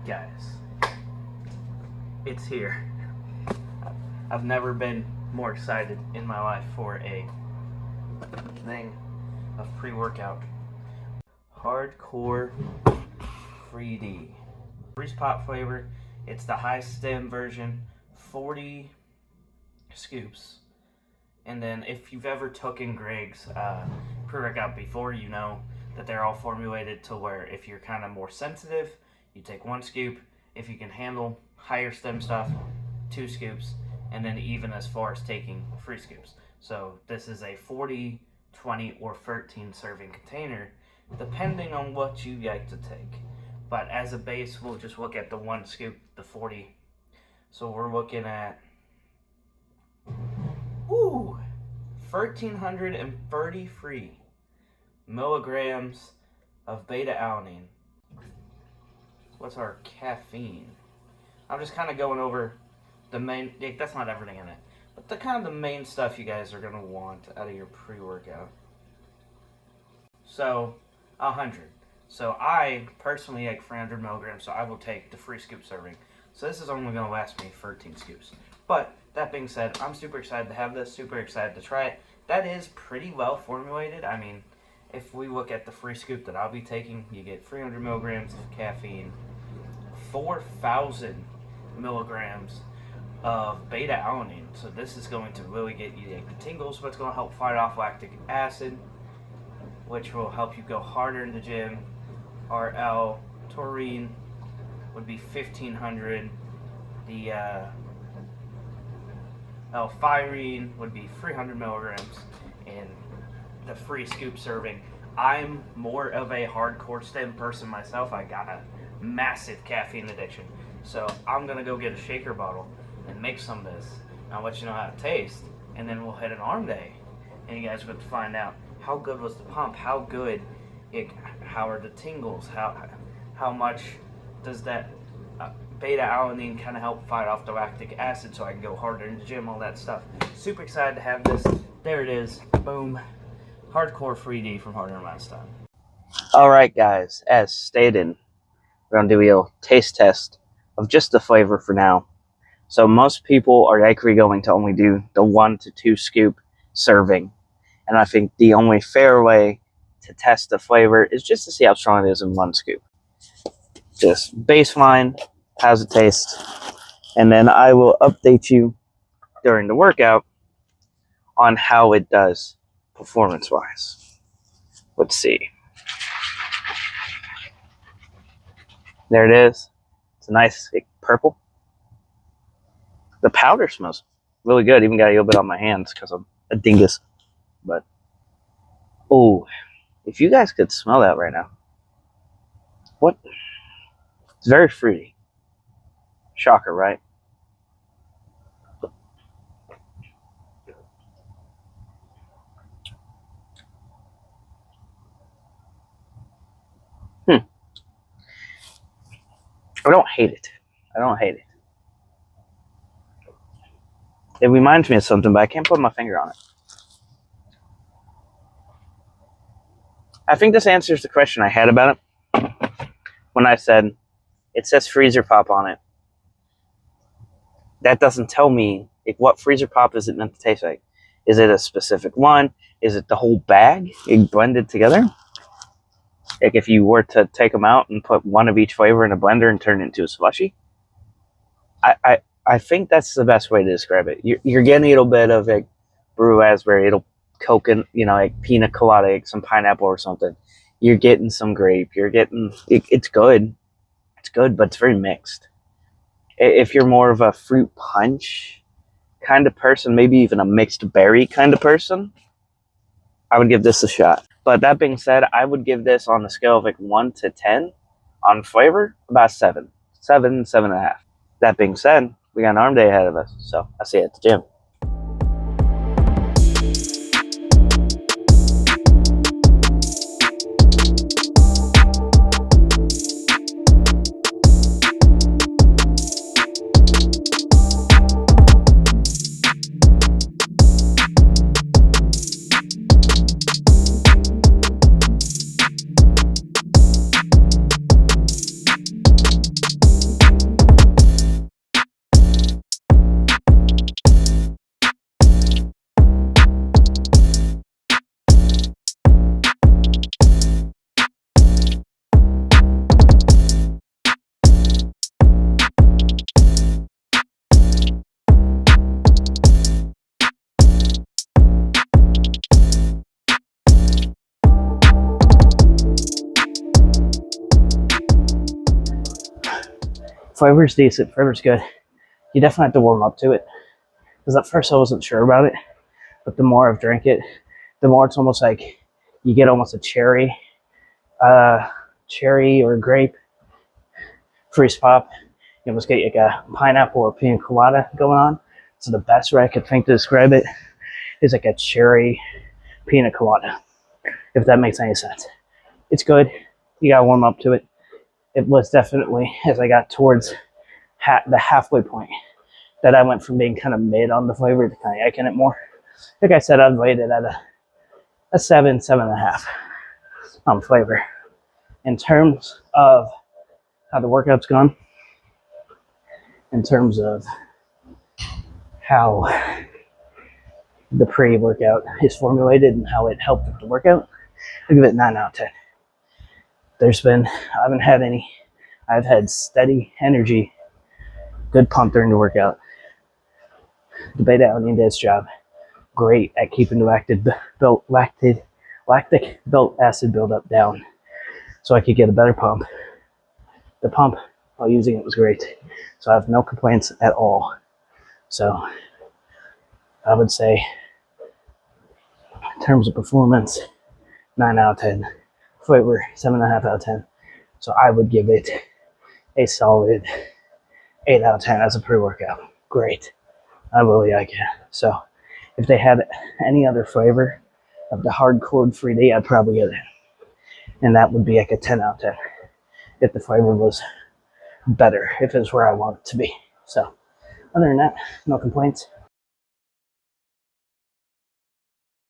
Guys, it's here. I've never been more excited in my life for a thing of pre-workout. Hardcore 3D. Freeze pop flavor. It's the high stem version, 40 scoops. And then if you've ever taken Greg's pre-workout before, you know that they're all formulated to where if you're kind of more sensitive, you take 1 scoop. If you can handle higher stem stuff, 2 scoops. And then even as far as taking 3 scoops. So this is a 40, 20, or 13 serving container, depending on what you like to take. But as a base, we'll just look at the 1 scoop, the 40. So we're looking at 1,333 milligrams of beta-alanine. What's our caffeine? I'm just kind of going over the main, that's not everything in it, but the kind of the main stuff you guys are going to want out of your pre-workout. So, 100. So I personally like 300 milligrams, so I will take the 3 scoop serving. So this is only going to last me 13 scoops. But that being said, I'm super excited to have this, super excited to try it. That is pretty well formulated. I mean, if we look at the 3 scoop that I'll be taking, you get 300 milligrams of caffeine, 4,000 milligrams of beta-alanine. So this is going to really get you the tingles, but it's going to help fight off lactic acid, which will help you go harder in the gym. Our L-taurine would be 1,500. The L-thyrine would be 300 milligrams in the 3 scoop serving. I'm more of a hardcore stem person myself. I got a massive caffeine addiction. So I'm going to go get a shaker bottle and make some of this. And I'll let you know how it tastes. And then we'll hit an arm day. And you guys will find out how good was the pump, how good, how are the tingles, how much does that beta-alanine kind of help fight off the lactic acid so I can go harder in the gym, all that stuff. Super excited to have this. There it is. Boom. Hardcore 3D from Harder Milestone. Alright guys, as stated, we're going to do a little taste test of just the flavor for now. So most people are likely going to only do the 1 to 2 scoop serving. And I think the only fair way to test the flavor is just to see how strong it is in 1 scoop. Just baseline, how's it taste? And then I will update you during the workout on how it does performance-wise. Let's see. There it is. It's a nice purple. The powder smells really good. Even got a little bit on my hands because I'm a dingus. But, oh, if you guys could smell that right now. What? It's very fruity. Shocker, right? I don't hate it. I don't hate it. It reminds me of something, but I can't put my finger on it. I think this answers the question I had about it when I said it says freezer pop on it. That doesn't tell me what freezer pop is it meant to taste like. Is it a specific one? Is it the whole bag blended together? Like if you were to take them out and put 1 of each flavor in a blender and turn it into a slushy. I think that's the best way to describe it. You're getting a little bit of like brew raspberry, it'll coconut, like pina colada, like some pineapple or something. You're getting some grape. You're getting it's good. It's good, but it's very mixed. If you're more of a fruit punch kind of person, maybe even a mixed berry kind of person, I would give this a shot. But that being said, I would give this on a scale of like 1 to 10 on flavor, about 7, 7.5. That being said, we got an arm day ahead of us, so I'll see you at the gym. Flavor's decent, flavor's good. You definitely have to warm up to it. Because at first I wasn't sure about it, but the more I've drank it, the more it's almost like you get almost a cherry or grape freeze pop. You almost get like a pineapple or pina colada going on. So the best way I could think to describe it is like a cherry pina colada, if that makes any sense. It's good. You gotta warm up to it. It was definitely, as I got towards the halfway point, that I went from being kind of mid on the flavor to kind of liking it more. Like I said, I'd rate it at a 7.5 on flavor. In terms of how the workout's gone, in terms of how the pre-workout is formulated and how it helped with the workout, I give it 9 out of 10. I've had steady energy, good pump during the workout. The beta alanine did its job. Great at keeping the lactic belt acid buildup down so I could get a better pump. The pump while using it was great. So I have no complaints at all. So I would say, in terms of performance, 9 out of 10. Flavor, 7.5 out of 10. So I would give it a solid 8 out of 10 as a pre-workout. Great. I really like it. So if they had any other flavor of the hardcore 3D, I'd probably get it. And that would be like a 10 out of 10 if the flavor was better, if it's where I want it to be. So other than that, no complaints.